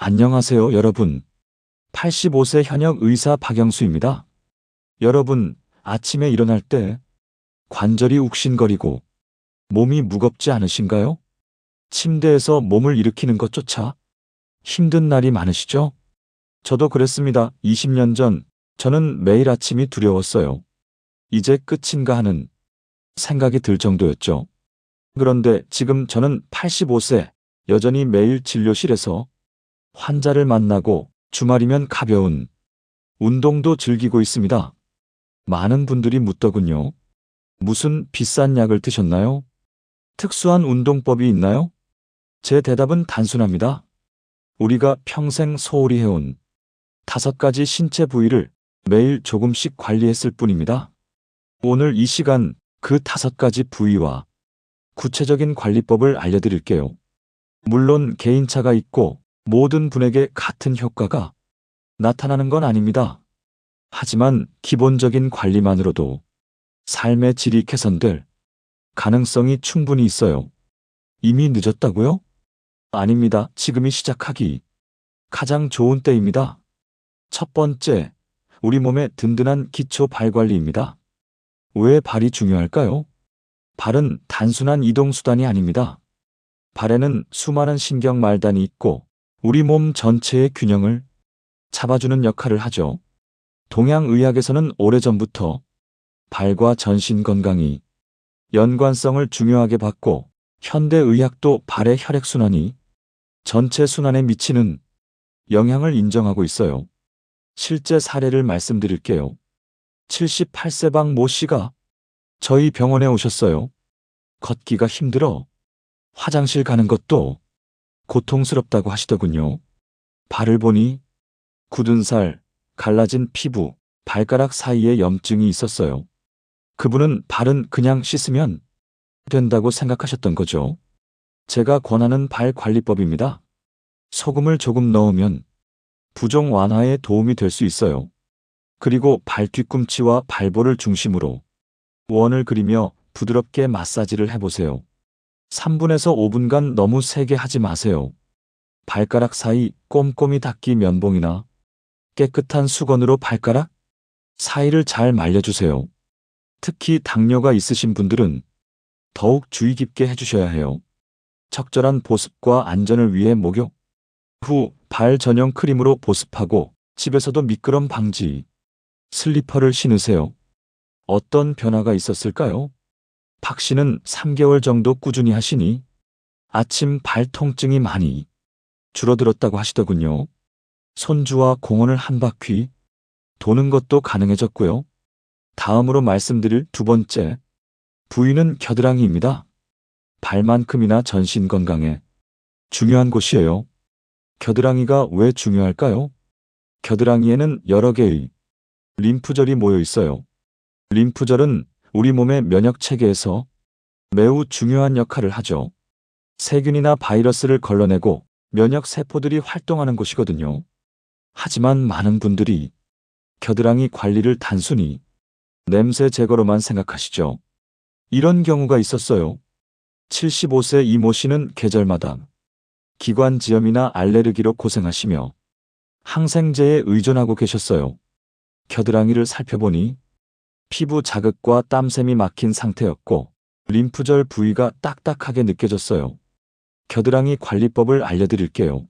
안녕하세요, 여러분. 85세 현역 의사 박영수입니다. 여러분, 아침에 일어날 때 관절이 욱신거리고 몸이 무겁지 않으신가요? 침대에서 몸을 일으키는 것조차 힘든 날이 많으시죠? 저도 그랬습니다. 20년 전 저는 매일 아침이 두려웠어요. 이제 끝인가 하는 생각이 들 정도였죠. 그런데 지금 저는 85세, 여전히 매일 진료실에서 환자를 만나고 주말이면 가벼운 운동도 즐기고 있습니다. 많은 분들이 묻더군요. 무슨 비싼 약을 드셨나요? 특수한 운동법이 있나요? 제 대답은 단순합니다. 우리가 평생 소홀히 해온 5가지 신체 부위를 매일 조금씩 관리했을 뿐입니다. 오늘 이 시간 그 5가지 부위와 구체적인 관리법을 알려드릴게요. 물론 개인차가 있고 모든 분에게 같은 효과가 나타나는 건 아닙니다. 하지만 기본적인 관리만으로도 삶의 질이 개선될 가능성이 충분히 있어요. 이미 늦었다고요? 아닙니다. 지금이 시작하기 가장 좋은 때입니다. 첫 번째, 우리 몸의 든든한 기초 발 관리입니다. 왜 발이 중요할까요? 발은 단순한 이동수단이 아닙니다. 발에는 수많은 신경 말단이 있고 우리 몸 전체의 균형을 잡아주는 역할을 하죠. 동양의학에서는 오래전부터 발과 전신 건강이 연관성을 중요하게 봤고 현대의학도 발의 혈액순환이 전체 순환에 미치는 영향을 인정하고 있어요. 실제 사례를 말씀드릴게요. 78세 박 모 씨가 저희 병원에 오셨어요. 걷기가 힘들어 화장실 가는 것도 고통스럽다고 하시더군요. 발을 보니 굳은 살, 갈라진 피부, 발가락 사이에 염증이 있었어요. 그분은 발은 그냥 씻으면 된다고 생각하셨던 거죠. 제가 권하는 발 관리법입니다. 소금을 조금 넣으면 부종 완화에 도움이 될 수 있어요. 그리고 발 뒤꿈치와 발볼을 중심으로 원을 그리며 부드럽게 마사지를 해보세요. 3분에서 5분간 너무 세게 하지 마세요. 발가락 사이 꼼꼼히 닦기 면봉이나 깨끗한 수건으로 발가락 사이를 잘 말려주세요. 특히 당뇨가 있으신 분들은 더욱 주의 깊게 해주셔야 해요. 적절한 보습과 안전을 위해 목욕 후 발 전용 크림으로 보습하고 집에서도 미끄럼 방지 슬리퍼를 신으세요. 어떤 변화가 있었을까요? 박 씨는 3개월 정도 꾸준히 하시니 아침 발 통증이 많이 줄어들었다고 하시더군요. 손주와 공원을 한 바퀴 도는 것도 가능해졌고요. 다음으로 말씀드릴 두 번째 부위는 겨드랑이입니다. 발만큼이나 전신 건강에 중요한 곳이에요. 겨드랑이가 왜 중요할까요? 겨드랑이에는 여러 개의 림프절이 모여 있어요. 림프절은 우리 몸의 면역 체계에서 매우 중요한 역할을 하죠. 세균이나 바이러스를 걸러내고 면역 세포들이 활동하는 곳이거든요. 하지만 많은 분들이 겨드랑이 관리를 단순히 냄새 제거로만 생각하시죠. 이런 경우가 있었어요. 75세 이모 씨는 계절마다 기관지염이나 알레르기로 고생하시며 항생제에 의존하고 계셨어요. 겨드랑이를 살펴보니 피부 자극과 땀샘이 막힌 상태였고 림프절 부위가 딱딱하게 느껴졌어요. 겨드랑이 관리법을 알려드릴게요.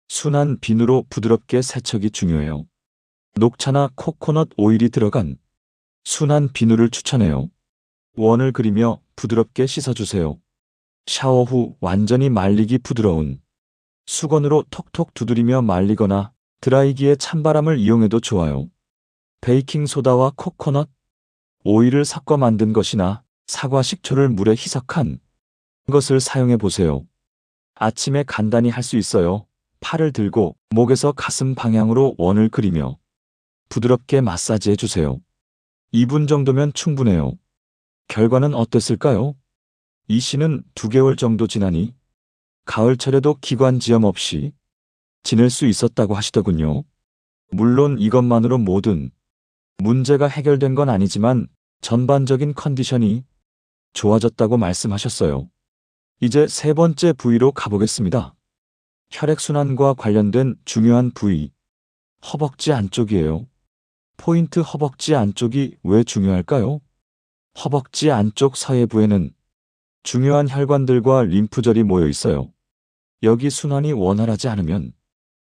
순한 비누로 부드럽게 세척이 중요해요. 녹차나 코코넛 오일이 들어간 순한 비누를 추천해요. 원을 그리며 부드럽게 씻어주세요. 샤워 후 완전히 말리기 부드러운 수건으로 톡톡 두드리며 말리거나 드라이기에 찬바람을 이용해도 좋아요. 베이킹소다와 코코넛 오일을 섞어 만든 것이나 사과 식초를 물에 희석한 것을 사용해 보세요. 아침에 간단히 할 수 있어요. 팔을 들고 목에서 가슴 방향으로 원을 그리며 부드럽게 마사지해 주세요. 2분 정도면 충분해요. 결과는 어땠을까요? 이 씨는 2개월 정도 지나니 가을철에도 기관지염 없이 지낼 수 있었다고 하시더군요. 물론 이것만으로 모든 문제가 해결된 건 아니지만 전반적인 컨디션이 좋아졌다고 말씀하셨어요. 이제 세 번째 부위로 가보겠습니다. 혈액순환과 관련된 중요한 부위, 허벅지 안쪽이에요. 포인트 허벅지 안쪽이 왜 중요할까요? 허벅지 안쪽 서해부에는 중요한 혈관들과 림프절이 모여 있어요. 여기 순환이 원활하지 않으면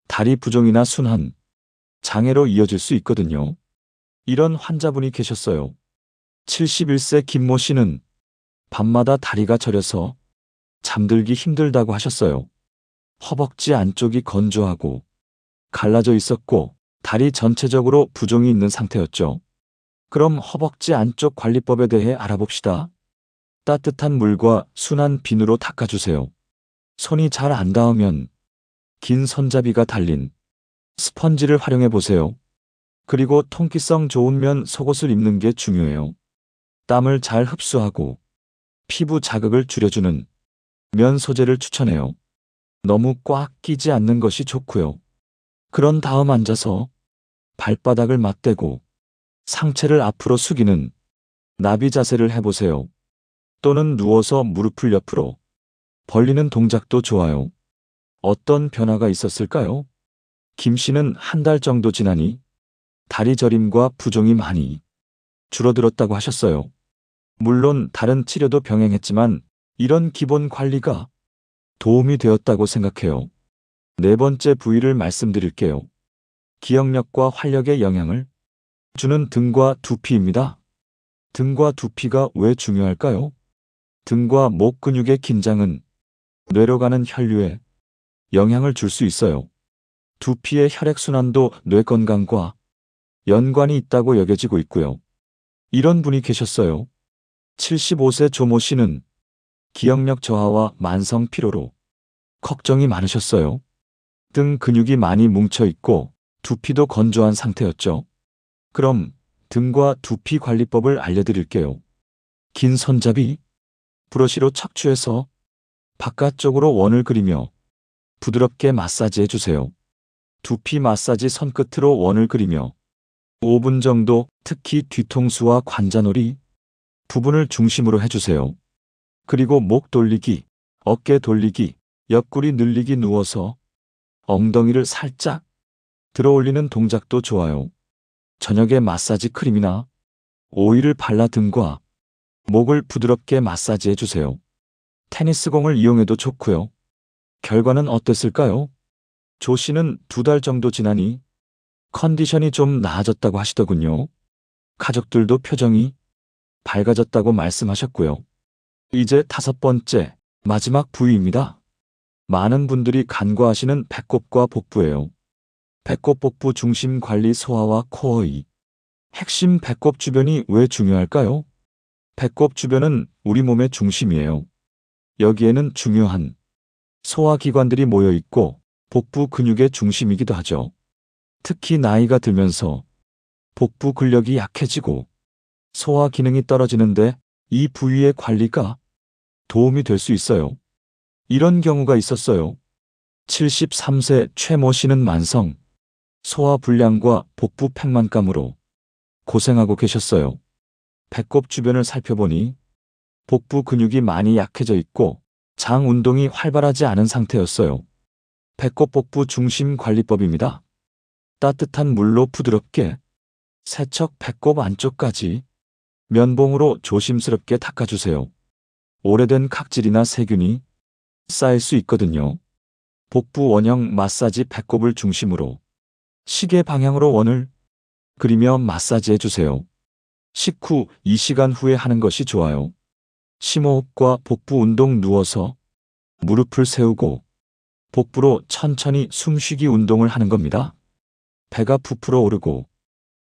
다리 부종이나 순환, 장애로 이어질 수 있거든요. 이런 환자분이 계셨어요. 71세 김모 씨는 밤마다 다리가 저려서 잠들기 힘들다고 하셨어요. 허벅지 안쪽이 건조하고 갈라져 있었고 다리 전체적으로 부종이 있는 상태였죠. 그럼 허벅지 안쪽 관리법에 대해 알아봅시다. 따뜻한 물과 순한 비누로 닦아주세요. 손이 잘 안 닿으면 긴 손잡이가 달린 스펀지를 활용해 보세요. 그리고 통기성 좋은 면 속옷을 입는 게 중요해요. 땀을 잘 흡수하고 피부 자극을 줄여주는 면 소재를 추천해요. 너무 꽉 끼지 않는 것이 좋고요. 그런 다음 앉아서 발바닥을 맞대고 상체를 앞으로 숙이는 나비 자세를 해보세요. 또는 누워서 무릎을 옆으로 벌리는 동작도 좋아요. 어떤 변화가 있었을까요? 김 씨는 한 달 정도 지나니 다리 저림과 부종이 많이 줄어들었다고 하셨어요. 물론 다른 치료도 병행했지만 이런 기본 관리가 도움이 되었다고 생각해요. 네 번째 부위를 말씀드릴게요. 기억력과 활력에 영향을 주는 등과 두피입니다. 등과 두피가 왜 중요할까요? 등과 목 근육의 긴장은 뇌로 가는 혈류에 영향을 줄 수 있어요. 두피의 혈액순환도 뇌 건강과 연관이 있다고 여겨지고 있고요. 이런 분이 계셨어요. 75세 조모 씨는 기억력 저하와 만성 피로로 걱정이 많으셨어요. 등 근육이 많이 뭉쳐 있고 두피도 건조한 상태였죠. 그럼 등과 두피 관리법을 알려드릴게요. 긴 손잡이, 브러쉬로 척추에서 바깥쪽으로 원을 그리며 부드럽게 마사지해 주세요. 두피 마사지 손끝으로 원을 그리며 5분 정도 특히 뒤통수와 관자놀이 부분을 중심으로 해주세요. 그리고 목 돌리기, 어깨 돌리기, 옆구리 늘리기 누워서 엉덩이를 살짝 들어 올리는 동작도 좋아요. 저녁에 마사지 크림이나 오일을 발라 등과 목을 부드럽게 마사지해 주세요. 테니스공을 이용해도 좋고요. 결과는 어땠을까요? 조 씨는 2달 정도 지나니 컨디션이 좀 나아졌다고 하시더군요. 가족들도 표정이 밝아졌다고 말씀하셨고요. 이제 5번째, 마지막 부위입니다. 많은 분들이 간과하시는 배꼽과 복부예요. 배꼽 복부 중심 관리 소화와 코어의 핵심 배꼽 주변이 왜 중요할까요? 배꼽 주변은 우리 몸의 중심이에요. 여기에는 중요한 소화기관들이 모여 있고 복부 근육의 중심이기도 하죠. 특히 나이가 들면서 복부 근력이 약해지고 소화 기능이 떨어지는데 이 부위의 관리가 도움이 될 수 있어요. 이런 경우가 있었어요. 73세 최모 씨는 만성 소화불량과 복부 팽만감으로 고생하고 계셨어요. 배꼽 주변을 살펴보니 복부 근육이 많이 약해져 있고 장 운동이 활발하지 않은 상태였어요. 배꼽 복부 중심 관리법입니다. 따뜻한 물로 부드럽게 세척 배꼽 안쪽까지 면봉으로 조심스럽게 닦아주세요. 오래된 각질이나 세균이 쌓일 수 있거든요. 복부 원형 마사지 배꼽을 중심으로 시계 방향으로 원을 그리며 마사지해 주세요. 식후 2시간 후에 하는 것이 좋아요. 심호흡과 복부 운동 누워서 무릎을 세우고 복부로 천천히 숨쉬기 운동을 하는 겁니다. 배가 부풀어 오르고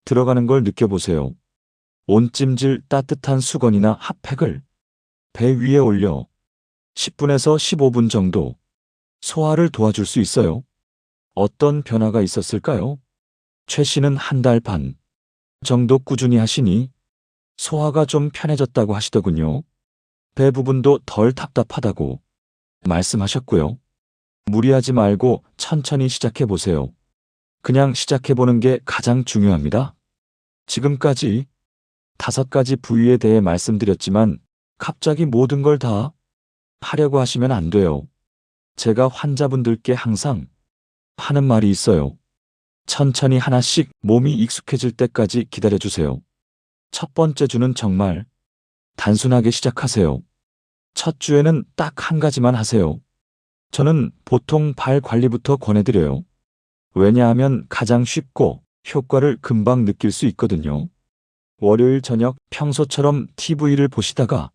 들어가는 걸 느껴보세요. 온찜질 따뜻한 수건이나 핫팩을 배 위에 올려 10분에서 15분 정도 소화를 도와줄 수 있어요. 어떤 변화가 있었을까요? 최 씨는 1달 반 정도 꾸준히 하시니 소화가 좀 편해졌다고 하시더군요. 배 부분도 덜 답답하다고 말씀하셨고요. 무리하지 말고 천천히 시작해 보세요. 그냥 시작해 보는 게 가장 중요합니다. 지금까지 5가지 부위에 대해 말씀드렸지만 갑자기 모든 걸 다 하려고 하시면 안 돼요. 제가 환자분들께 항상 하는 말이 있어요. 천천히 하나씩 몸이 익숙해질 때까지 기다려주세요. 첫 번째 주는 정말 단순하게 시작하세요. 첫 주에는 딱 한 가지만 하세요. 저는 보통 발 관리부터 권해드려요. 왜냐하면 가장 쉽고 효과를 금방 느낄 수 있거든요. 월요일 저녁 평소처럼 TV를 보시다가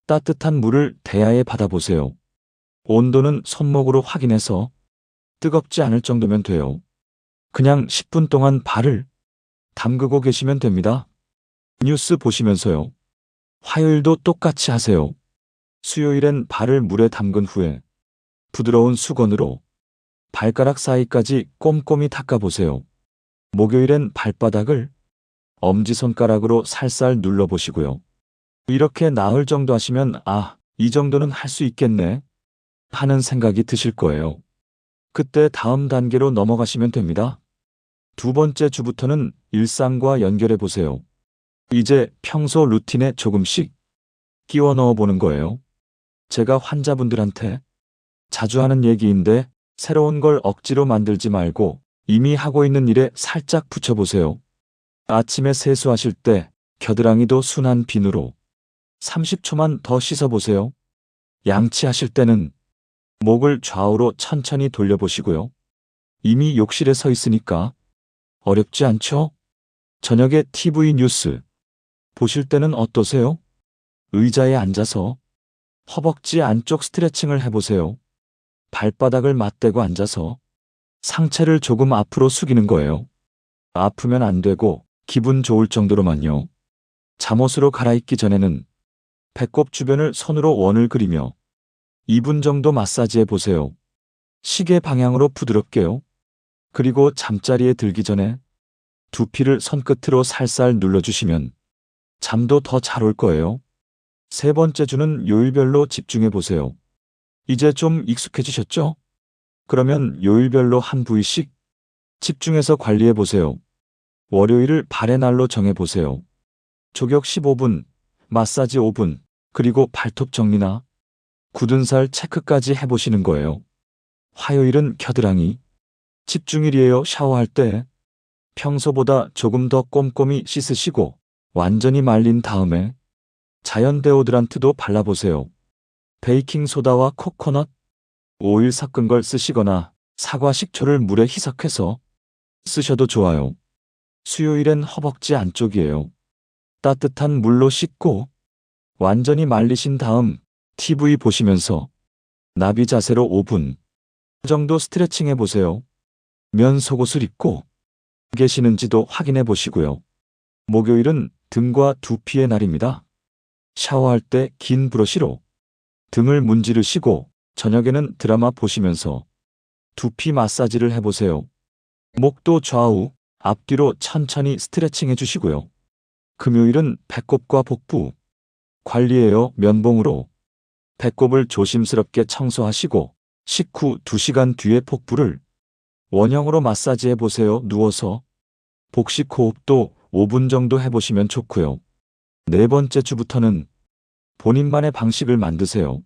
따뜻한 물을 대야에 받아보세요. 온도는 손목으로 확인해서 뜨겁지 않을 정도면 돼요. 그냥 10분 동안 발을 담그고 계시면 됩니다. 뉴스 보시면서요. 화요일도 똑같이 하세요. 수요일엔 발을 물에 담근 후에 부드러운 수건으로 발가락 사이까지 꼼꼼히 닦아보세요. 목요일엔 발바닥을 엄지손가락으로 살살 눌러보시고요. 이렇게 나흘 정도 하시면 이 정도는 할 수 있겠네 하는 생각이 드실 거예요. 그때 다음 단계로 넘어가시면 됩니다. 두 번째 주부터는 일상과 연결해 보세요. 이제 평소 루틴에 조금씩 끼워 넣어 보는 거예요. 제가 환자분들한테 자주 하는 얘기인데 새로운 걸 억지로 만들지 말고 이미 하고 있는 일에 살짝 붙여보세요. 아침에 세수하실 때 겨드랑이도 순한 비누로 30초만 더 씻어보세요. 양치하실 때는 목을 좌우로 천천히 돌려보시고요. 이미 욕실에 서 있으니까 어렵지 않죠? 저녁에 TV 뉴스 보실 때는 어떠세요? 의자에 앉아서 허벅지 안쪽 스트레칭을 해보세요. 발바닥을 맞대고 앉아서 상체를 조금 앞으로 숙이는 거예요. 아프면 안 되고 기분 좋을 정도로만요. 잠옷으로 갈아입기 전에는 배꼽 주변을 손으로 원을 그리며 2분 정도 마사지해 보세요. 시계 방향으로 부드럽게요. 그리고 잠자리에 들기 전에 두피를 손끝으로 살살 눌러주시면 잠도 더 잘 올 거예요. 세 번째 주는 요일별로 집중해 보세요. 이제 좀 익숙해지셨죠? 그러면 요일별로 한 부위씩 집중해서 관리해 보세요. 월요일을 발의 날로 정해 보세요. 조격 15분, 마사지 5분, 그리고 발톱 정리나 굳은 살 체크까지 해보시는 거예요. 화요일은 겨드랑이, 집중일이에요. 샤워할 때 평소보다 조금 더 꼼꼼히 씻으시고 완전히 말린 다음에 자연 데오드란트도 발라보세요. 베이킹소다와 코코넛, 오일 섞은 걸 쓰시거나 사과 식초를 물에 희석해서 쓰셔도 좋아요. 수요일엔 허벅지 안쪽이에요. 따뜻한 물로 씻고 완전히 말리신 다음 TV 보시면서 나비 자세로 5분 정도 스트레칭 해보세요. 면 속옷을 입고 계시는지도 확인해 보시고요. 목요일은 등과 두피의 날입니다. 샤워할 때 긴 브러쉬로 등을 문지르시고 저녁에는 드라마 보시면서 두피 마사지를 해보세요. 목도 좌우, 앞뒤로 천천히 스트레칭 해주시고요. 금요일은 배꼽과 복부 관리해요. 면봉으로 배꼽을 조심스럽게 청소하시고 식후 2시간 뒤에 복부를 원형으로 마사지해 보세요. 누워서 복식 호흡도 5분 정도 해보시면 좋고요. 네 번째 주부터는 본인만의 방식을 만드세요.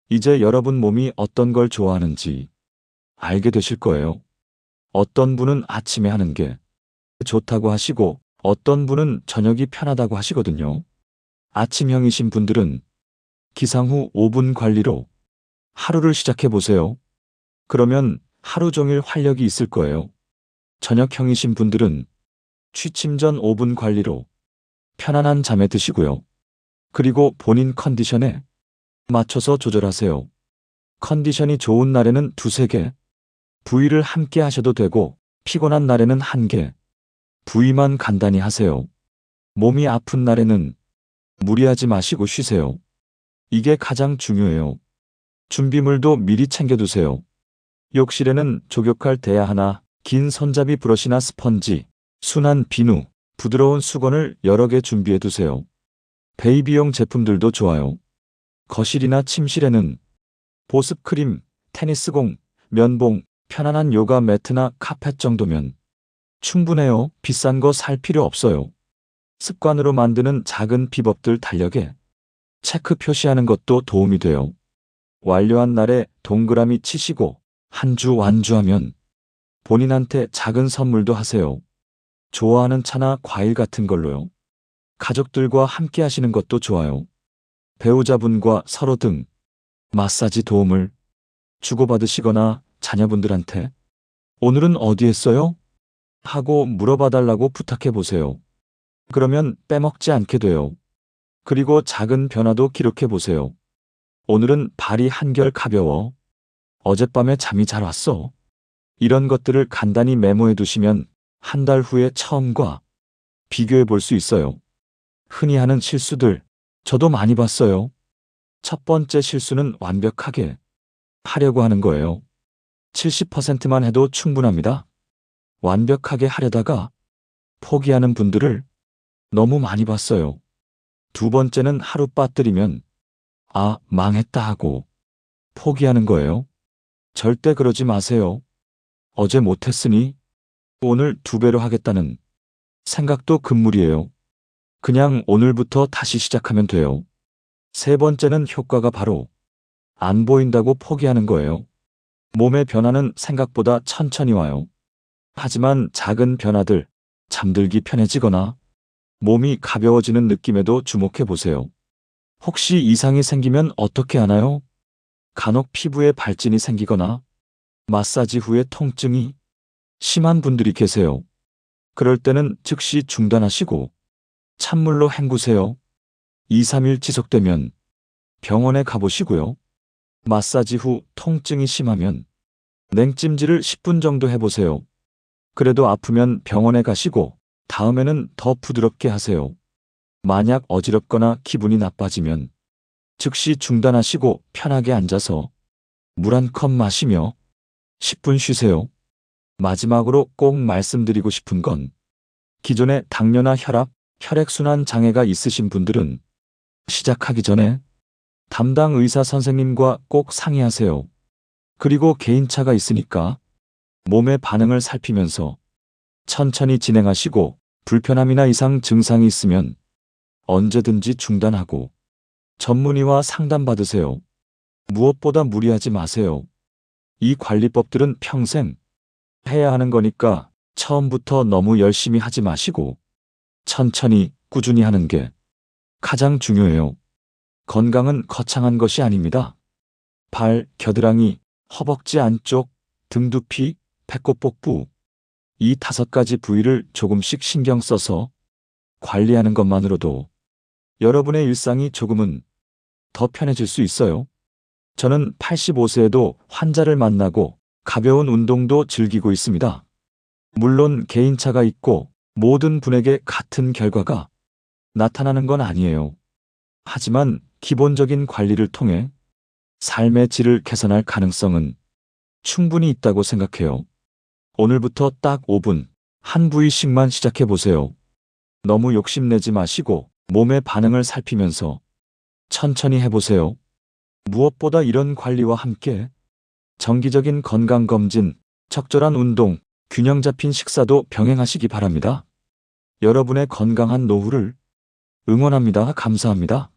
이제 여러분 몸이 어떤 걸 좋아하는지 알게 되실 거예요. 어떤 분은 아침에 하는 게 좋다고 하시고 어떤 분은 저녁이 편하다고 하시거든요. 아침형이신 분들은 기상 후 5분 관리로 하루를 시작해 보세요. 그러면 하루 종일 활력이 있을 거예요. 저녁형이신 분들은 취침 전 5분 관리로 편안한 잠에 드시고요. 그리고 본인 컨디션에 맞춰서 조절하세요. 컨디션이 좋은 날에는 2~3개 부위를 함께 하셔도 되고 피곤한 날에는 1개 부위만 간단히 하세요. 몸이 아픈 날에는 무리하지 마시고 쉬세요. 이게 가장 중요해요. 준비물도 미리 챙겨두세요. 욕실에는 족욕할 대야 하나, 긴 손잡이 브러쉬나 스펀지, 순한 비누, 부드러운 수건을 여러 개 준비해 두세요. 베이비용 제품들도 좋아요. 거실이나 침실에는 보습크림, 테니스공, 면봉, 편안한 요가 매트나 카펫 정도면 충분해요. 비싼 거 살 필요 없어요. 습관으로 만드는 작은 비법들 달력에 체크 표시하는 것도 도움이 돼요. 완료한 날에 동그라미 치시고 한 주 완주하면 본인한테 작은 선물도 하세요. 좋아하는 차나 과일 같은 걸로요. 가족들과 함께 하시는 것도 좋아요. 배우자분과 서로 등 마사지 도움을 주고받으시거나 자녀분들한테 오늘은 어디 했어요? 하고 물어봐달라고 부탁해 보세요. 그러면 빼먹지 않게 돼요. 그리고 작은 변화도 기록해 보세요. 오늘은 발이 한결 가벼워. 어젯밤에 잠이 잘 왔어. 이런 것들을 간단히 메모해 두시면 한 달 후에 처음과 비교해 볼 수 있어요. 흔히 하는 실수들, 저도 많이 봤어요. 첫 번째 실수는 완벽하게 하려고 하는 거예요. 70%만 해도 충분합니다. 완벽하게 하려다가 포기하는 분들을 너무 많이 봤어요. 두 번째는 하루 빠뜨리면 아, 망했다 하고 포기하는 거예요. 절대 그러지 마세요. 어제 못했으니 오늘 2배로 하겠다는 생각도 금물이에요. 그냥 오늘부터 다시 시작하면 돼요. 세 번째는 효과가 바로 안 보인다고 포기하는 거예요. 몸의 변화는 생각보다 천천히 와요. 하지만 작은 변화들, 잠들기 편해지거나 몸이 가벼워지는 느낌에도 주목해 보세요. 혹시 이상이 생기면 어떻게 하나요? 간혹 피부에 발진이 생기거나 마사지 후에 통증이 심한 분들이 계세요. 그럴 때는 즉시 중단하시고 찬물로 헹구세요. 2, 3일 지속되면 병원에 가보시고요. 마사지 후 통증이 심하면 냉찜질을 10분 정도 해보세요. 그래도 아프면 병원에 가시고 다음에는 더 부드럽게 하세요. 만약 어지럽거나 기분이 나빠지면 즉시 중단하시고 편하게 앉아서 물 한 컵 마시며 10분 쉬세요. 마지막으로 꼭 말씀드리고 싶은 건 기존에 당뇨나 혈압, 혈액순환 장애가 있으신 분들은 시작하기 전에 담당 의사 선생님과 꼭 상의하세요. 그리고 개인차가 있으니까 몸의 반응을 살피면서 천천히 진행하시고 불편함이나 이상 증상이 있으면 언제든지 중단하고 전문의와 상담받으세요. 무엇보다 무리하지 마세요. 이 관리법들은 평생 해야 하는 거니까 처음부터 너무 열심히 하지 마시고 천천히 꾸준히 하는 게 가장 중요해요. 건강은 거창한 것이 아닙니다. 발, 겨드랑이, 허벅지 안쪽, 등 두피, 배꼽 복부 이 5가지 부위를 조금씩 신경 써서 관리하는 것만으로도 여러분의 일상이 조금은 더 편해질 수 있어요. 저는 85세에도 환자를 만나고 가벼운 운동도 즐기고 있습니다. 물론 개인차가 있고 모든 분에게 같은 결과가 나타나는 건 아니에요. 하지만 기본적인 관리를 통해 삶의 질을 개선할 가능성은 충분히 있다고 생각해요. 오늘부터 딱 5분, 한 부위씩만 시작해 보세요. 너무 욕심내지 마시고 몸의 반응을 살피면서 천천히 해보세요. 무엇보다 이런 관리와 함께 정기적인 건강검진, 적절한 운동, 균형 잡힌 식사도 병행하시기 바랍니다. 여러분의 건강한 노후를 응원합니다. 감사합니다.